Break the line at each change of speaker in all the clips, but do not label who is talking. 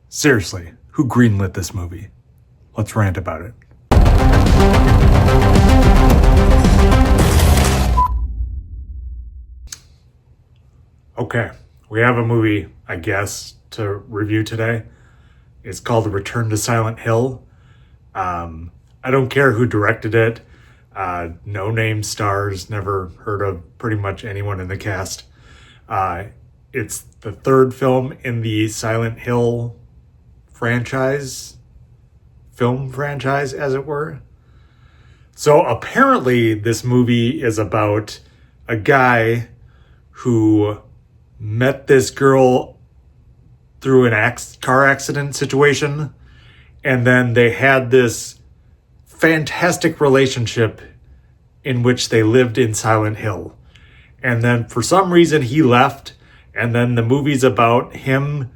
Seriously, who greenlit this movie? Let's rant about it. Okay, we have a movie, I guess, to review today. It's called The Return to Silent Hill. I don't care who directed it. No name stars, never heard of pretty much anyone in the cast. It's the third film in the Silent Hill film franchise, as it were. So apparently this movie is about a guy who met this girl through an car accident situation, and then they had this fantastic relationship in which they lived in Silent Hill. And then for some reason he left, and then the movie's about him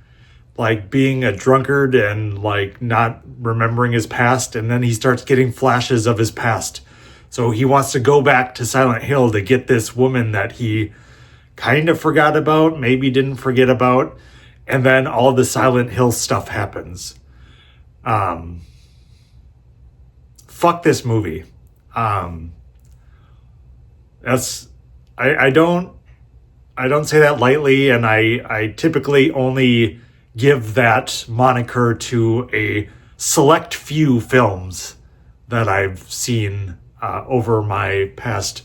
like being a drunkard and like not remembering his past, and then he starts getting flashes of his past. So he wants to go back to Silent Hill to get this woman that he kind of forgot about, maybe didn't forget about, and then all the Silent Hill stuff happens. Fuck this movie. I don't say that lightly, and I typically only give that moniker to a select few films that I've seen over my past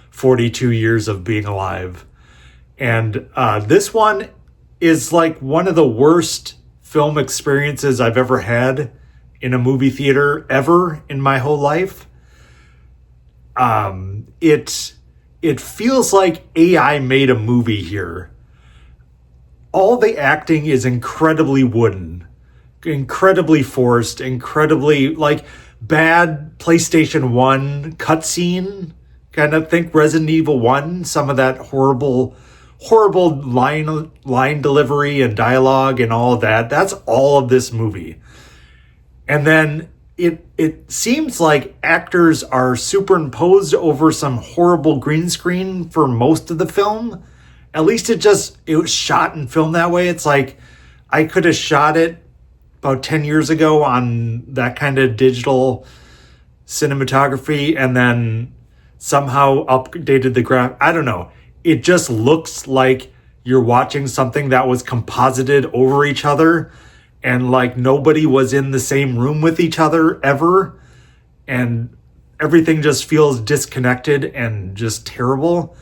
42 years of being alive. And this one is like one of the worst film experiences I've ever had in a movie theater ever in my whole life. It feels like AI made a movie here. All the acting is incredibly wooden, incredibly forced, incredibly like bad PlayStation 1 cutscene. Kind of think Resident Evil 1, some of that horrible line delivery and dialogue and all of that. That's all of this movie. And then it seems like actors are superimposed over some horrible green screen for most of the film. At least it was shot and filmed that way. It's like I could have shot it about 10 years ago on that kind of digital cinematography and then somehow updated the graph. I don't know. It just looks like you're watching something that was composited over each other, and like nobody was in the same room with each other ever, and everything just feels disconnected and just terrible.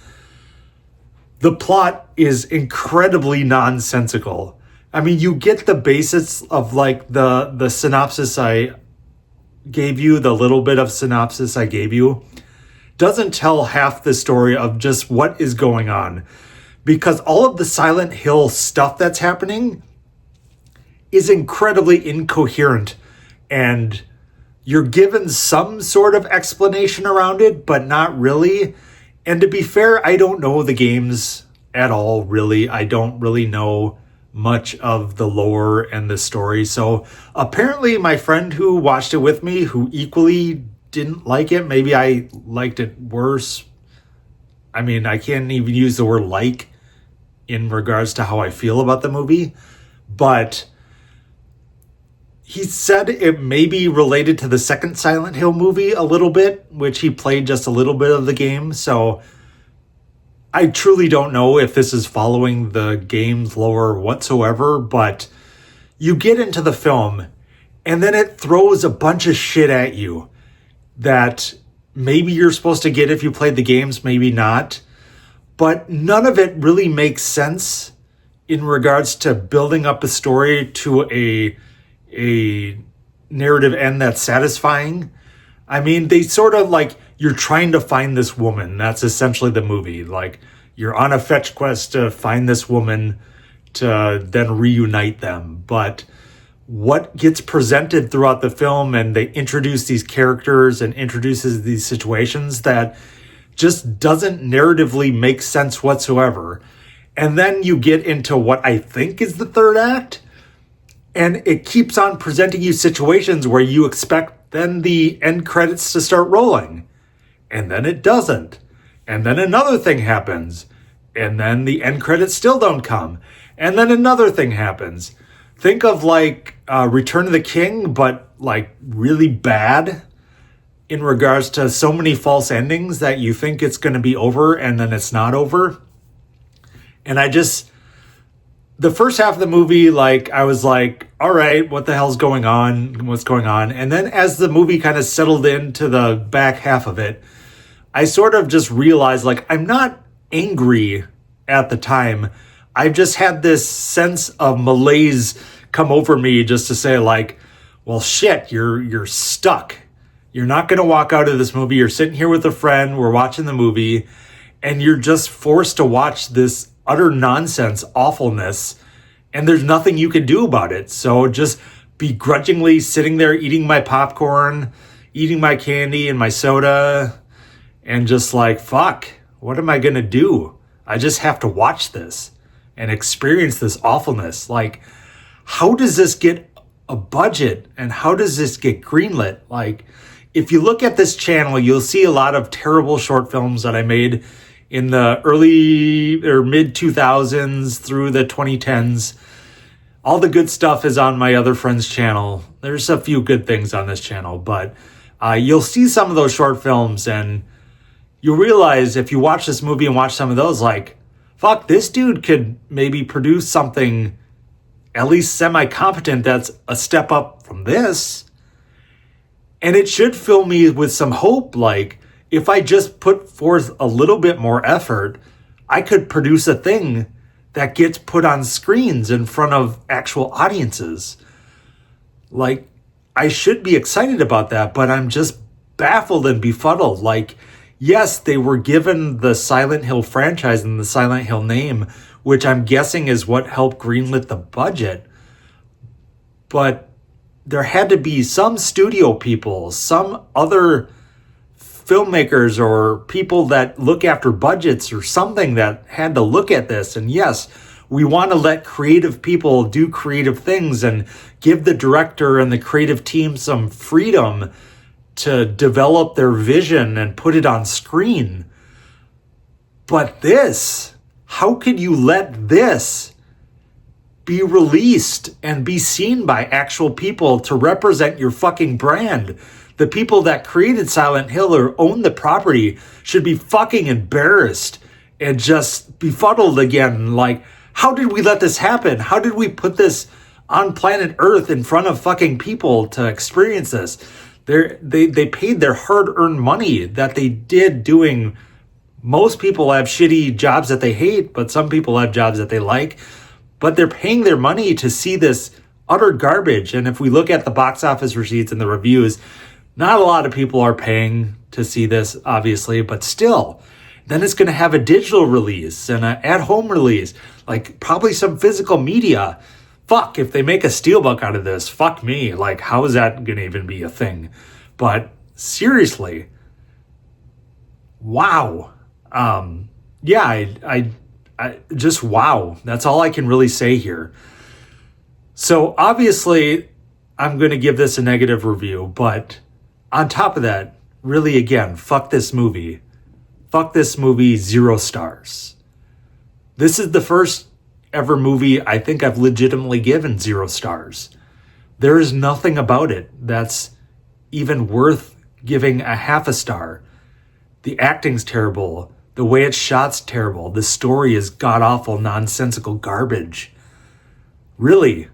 The plot is incredibly nonsensical. I mean, you get the basics of like the synopsis I gave you, the little bit of synopsis I gave you doesn't tell half the story of just what is going on, because all of the Silent Hill stuff that's happening is incredibly incoherent, and you're given some sort of explanation around it, but not really. And to be fair, I don't know the games at all, really. I don't really know much of the lore and the story. So apparently my friend who watched it with me, who equally didn't like it, maybe I liked it worse. I mean, I can't even use the word like in regards to how I feel about the movie, but he said it may be related to the second Silent Hill movie a little bit, which he played just a little bit of the game. So I truly don't know if this is following the game's lore whatsoever, but you get into the film and then it throws a bunch of shit at you that maybe you're supposed to get if you played the games, maybe not. But none of it really makes sense in regards to building up a story to a narrative end that's satisfying. I mean, they sort of like, you're trying to find this woman. That's essentially the movie. Like, you're on a fetch quest to find this woman to then reunite them. But what gets presented throughout the film, and they introduce these characters and introduces these situations that just doesn't narratively make sense whatsoever. And then you get into what I think is the third act, and it keeps on presenting you situations where you expect then the end credits to start rolling. And then it doesn't. And then another thing happens. And then the end credits still don't come. And then another thing happens. Think of like Return of the King, but like really bad in regards to so many false endings that you think it's going to be over and then it's not over. And the first half of the movie, like, I was like, all right, what the hell's going on? What's going on? And then as the movie kind of settled into the back half of it, I sort of just realized, like, I'm not angry at the time. I've just had this sense of malaise come over me just to say, like, well, shit, you're stuck. You're not going to walk out of this movie. You're sitting here with a friend. We're watching the movie, and you're just forced to watch this utter nonsense, awfulness, and there's nothing you can do about it. So just begrudgingly sitting there eating my popcorn, eating my candy and my soda, and just like, fuck, what am I going to do? I just have to watch this and experience this awfulness. Like, how does this get a budget and how does this get greenlit? Like, if you look at this channel, you'll see a lot of terrible short films that I made in the early or mid 2000s through the 2010s. All the good stuff is on my other friend's channel. There's a few good things on this channel, but you'll see some of those short films and you'll realize if you watch this movie and watch some of those, like, fuck, this dude could maybe produce something at least semi-competent that's a step up from this. And it should fill me with some hope, like, if I just put forth a little bit more effort, I could produce a thing that gets put on screens in front of actual audiences. Like, I should be excited about that, but I'm just baffled and befuddled. Like, yes, they were given the Silent Hill franchise and the Silent Hill name, which I'm guessing is what helped greenlit the budget. But there had to be some studio people, some other filmmakers or people that look after budgets or something that had to look at this. And yes, we want to let creative people do creative things and give the director and the creative team some freedom to develop their vision and put it on screen. But this, how could you let this be released and be seen by actual people to represent your fucking brand? The people that created Silent Hill or own the property should be fucking embarrassed and just befuddled again. Like, how did we let this happen? How did we put this on planet Earth in front of fucking people to experience this? They paid their hard-earned money that they did doing. Most people have shitty jobs that they hate, but some people have jobs that they like. But they're paying their money to see this utter garbage. And if we look at the box office receipts and the reviews, not a lot of people are paying to see this, obviously, but still. Then it's going to have a digital release and an at-home release, like probably some physical media. Fuck, if they make a steelbook out of this, fuck me. Like, how is that going to even be a thing? But seriously, wow. Yeah, I just wow. That's all I can really say here. So obviously, I'm going to give this a negative review, but on top of that, really, again, fuck this movie. Fuck this movie, 0 stars. This is the first ever movie I think I've legitimately given 0 stars. There is nothing about it that's even worth giving a half a star. The acting's terrible. The way it's shot's terrible. The story is god-awful, nonsensical garbage. Really,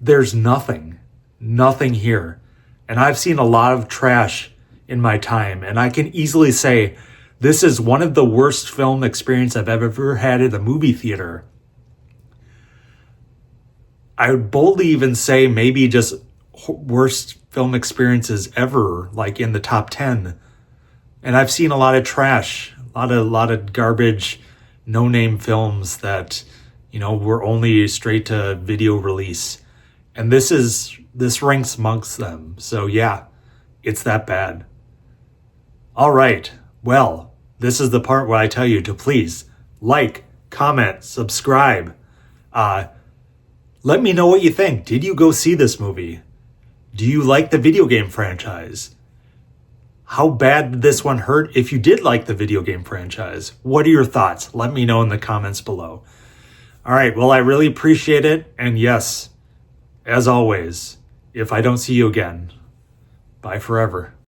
there's nothing here. And I've seen a lot of trash in my time, and I can easily say this is one of the worst film experience I've ever had at a movie theater. I would boldly even say maybe just worst film experiences ever, like in the top 10. And I've seen a lot of trash, a lot of garbage, no-name films that, were only straight to video release. And this ranks amongst them. So yeah, it's that bad. All right. Well, this is the part where I tell you to please like, comment, subscribe. Let me know what you think. Did you go see this movie? Do you like the video game franchise? How bad did this one hurt? If you did like the video game franchise, what are your thoughts? Let me know in the comments below. All right. Well, I really appreciate it. And yes, as always, if I don't see you again, bye forever.